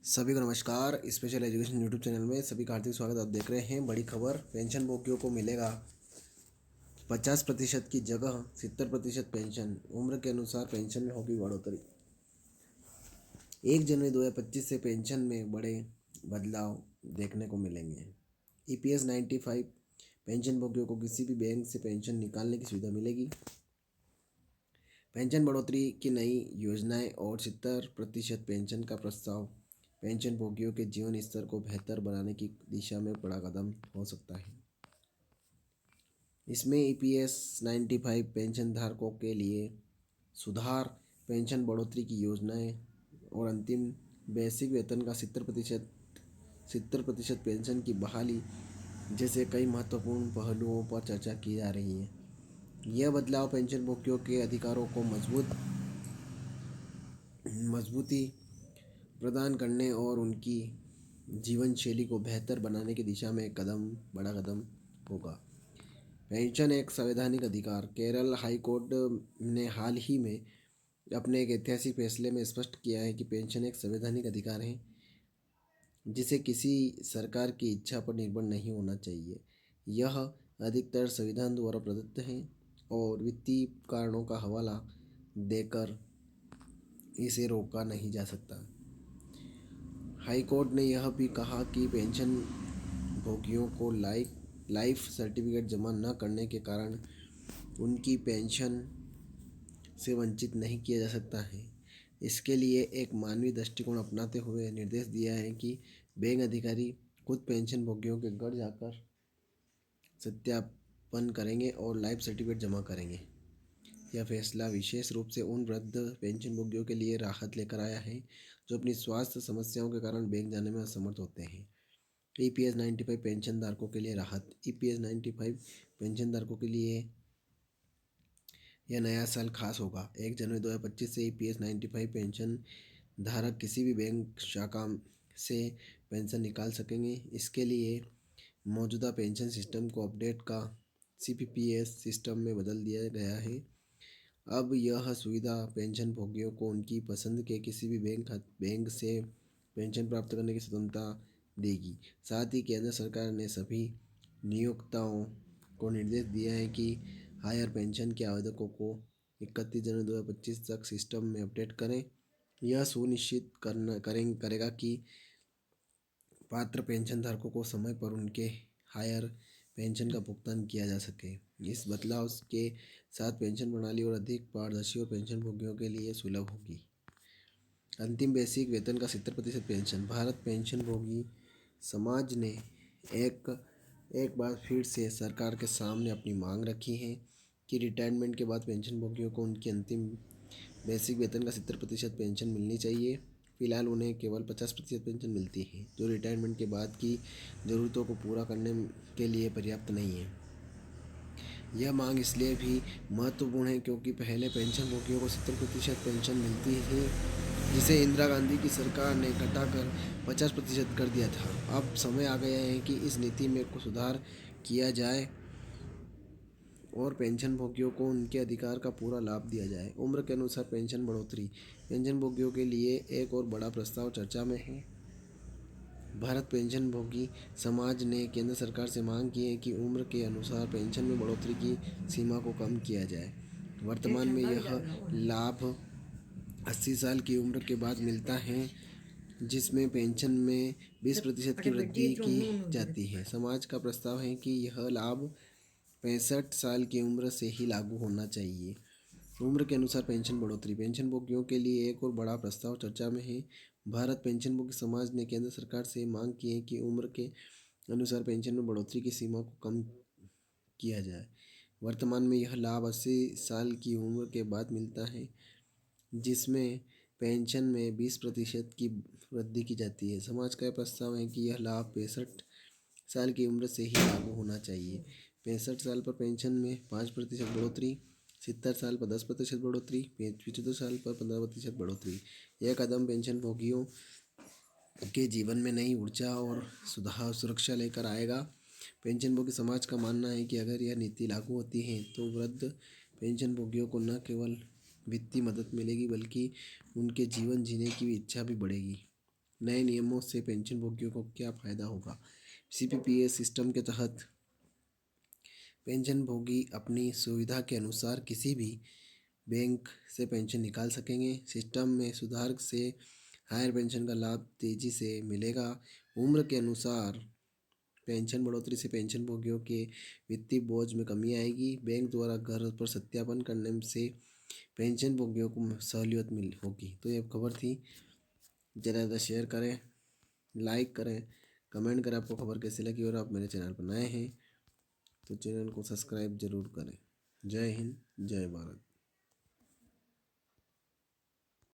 सभी को नमस्कार। स्पेशल एजुकेशन यूट्यूब चैनल में सभी का हार्दिक स्वागत। आप देख रहे हैं बड़ी खबर। पेंशन भोगियों को मिलेगा 50% की जगह 70% पेंशन। उम्र के अनुसार पेंशन में होगी बढ़ोतरी। 1 जनवरी 2025 से पेंशन में बड़े बदलाव देखने को मिलेंगे। EPS 95 पेंशन भोगियों को किसी भी बैंक से पेंशन निकालने की सुविधा मिलेगी। पेंशन बढ़ोतरी की नई योजनाएं और 70% पेंशन का प्रस्ताव पेंशन भोगियों के जीवन स्तर को बेहतर बनाने की दिशा में बड़ा कदम हो सकता है। इसमें EPS 95 पेंशन धारकों के लिए सुधार, पेंशन बढ़ोतरी की योजनाएं और अंतिम बेसिक वेतन का 70% पेंशन की बहाली जैसे कई महत्वपूर्ण पहलुओं पर चर्चा की जा रही है। यह बदलाव पेंशन भोगियों के अधिकारों को मजबूती प्रदान करने और उनकी जीवन शैली को बेहतर बनाने की दिशा में एक बड़ा कदम होगा। पेंशन एक संवैधानिक अधिकार। केरल हाई कोर्ट ने हाल ही में अपने एक ऐतिहासिक फैसले में स्पष्ट किया है कि पेंशन एक संवैधानिक अधिकार है जिसे किसी सरकार की इच्छा पर निर्भर नहीं होना चाहिए। यह अधिकतर संविधान द्वारा प्रदत्त है और वित्तीय कारणों का हवाला देकर इसे रोका नहीं जा सकता। हाई कोर्ट ने यह भी कहा कि पेंशन भोगियों को लाइफ सर्टिफिकेट जमा न करने के कारण उनकी पेंशन से वंचित नहीं किया जा सकता है। इसके लिए एक मानवीय दृष्टिकोण अपनाते हुए निर्देश दिया है कि बैंक अधिकारी खुद पेंशन भोगियों के घर जाकर सत्यापन करेंगे और लाइफ सर्टिफिकेट जमा करेंगे। यह फैसला विशेष रूप से उन वृद्ध पेंशन भोगियों के लिए राहत लेकर आया है जो अपनी स्वास्थ्य समस्याओं के कारण बैंक जाने में असमर्थ होते हैं। EPS 95 पेंशन धारकों के लिए राहत। EPS 95 पेंशन धारकों के लिए यह नया साल खास होगा। 1 जनवरी 2025 से EPS 95 पेंशन धारक किसी भी बैंक शाखा से पेंशन निकाल सकेंगे। इसके लिए मौजूदा पेंशन सिस्टम को अपडेट का CPPS सिस्टम में बदल दिया गया है। अब यह सुविधा पेंशन भोगियों को उनकी पसंद के किसी भी बैंक से पेंशन प्राप्त करने की स्वतंत्रता देगी। साथ ही केंद्र सरकार ने सभी नियोक्ताओं को निर्देश दिया है कि हायर पेंशन के आवेदकों को 31 जनवरी 2025 तक सिस्टम में अपडेट करें। यह सुनिश्चित करेगा कि पात्र पेंशन धारकों को समय पर उनके हायर पेंशन का भुगतान किया जा सके। इस बदलाव के साथ पेंशन प्रणाली और अधिक पारदर्शी और पेंशन भोगियों के लिए सुलभ होगी। अंतिम बेसिक वेतन का 70% पेंशन। भारत पेंशन भोगी समाज ने एक बार फिर से सरकार के सामने अपनी मांग रखी है कि रिटायरमेंट के बाद पेंशन भोगियों को उनकी अंतिम बेसिक वेतन का 70% पेंशन मिलनी चाहिए। फिलहाल उन्हें केवल 50% पेंशन मिलती है जो रिटायरमेंट के बाद की ज़रूरतों को पूरा करने के लिए पर्याप्त नहीं है। यह मांग इसलिए भी महत्वपूर्ण है क्योंकि पहले पेंशन भोगियों को 70% पेंशन मिलती थी जिसे इंदिरा गांधी की सरकार ने घटाकर 50% कर दिया था। अब समय आ गया है कि इस नीति में कुछ सुधार किया जाए और पेंशन भोगियों को उनके अधिकार का पूरा लाभ दिया जाए। उम्र के अनुसार पेंशन बढ़ोतरी। पेंशन भोगियों के लिए एक और बड़ा प्रस्ताव चर्चा में है। भारत पेंशन भोगी समाज ने केंद्र सरकार से मांग की है कि उम्र के अनुसार पेंशन में बढ़ोतरी की सीमा को कम किया जाए। वर्तमान में यह लाभ 80 साल की उम्र के बाद मिलता है जिसमें पेंशन में 20% की वृद्धि की जाती है। समाज का प्रस्ताव है कि यह लाभ 65 साल की उम्र से ही लागू होना चाहिए। उम्र के अनुसार पेंशन बढ़ोतरी। पेंशन भोगियों के लिए एक और बड़ा प्रस्ताव चर्चा में है। भारत पेंशन भोगी समाज ने केंद्र सरकार से मांग की है कि उम्र के अनुसार पेंशन में बढ़ोतरी की सीमा को कम किया जाए। वर्तमान में यह लाभ 80 साल की उम्र के बाद मिलता है जिसमें पेंशन में 20% की वृद्धि की जाती है। समाज का यह प्रस्ताव है कि यह लाभ 65 साल की उम्र से ही लागू होना चाहिए। 65 साल पर पेंशन में 5% बढ़ोतरी, 70 साल पर 10% बढ़ोतरी, 75 साल पर 15% बढ़ोतरी। यह कदम पेंशन भोगियों के जीवन में नई ऊर्जा और सुरक्षा लेकर आएगा। पेंशन भोगी समाज का मानना है कि अगर यह नीति लागू होती है तो वृद्ध पेंशन भोगियों को न केवल वित्तीय मदद मिलेगी बल्कि उनके जीवन जीने की भी इच्छा भी बढ़ेगी। नए नियमों से पेंशनभोगियों को क्या फ़ायदा होगा? सीपीपीएस सिस्टम के तहत पेंशनभोगी अपनी सुविधा के अनुसार किसी भी बैंक से पेंशन निकाल सकेंगे। सिस्टम में सुधार से हायर पेंशन का लाभ तेजी से मिलेगा। उम्र के अनुसार पेंशन बढ़ोतरी से पेंशनभोगियों के वित्तीय बोझ में कमी आएगी। बैंक द्वारा घर पर सत्यापन करने से पेंशनभोगियों को सहूलियत मिल होगी। तो ये खबर थी। ज़्यादा ज़्यादा शेयर करें, लाइक करें, कमेंट करें आपको खबर कैसी लगी। और आप मेरे चैनल पर नए हैं तो चैनल को सब्सक्राइब जरूर करें। जय हिंद, जय भारत।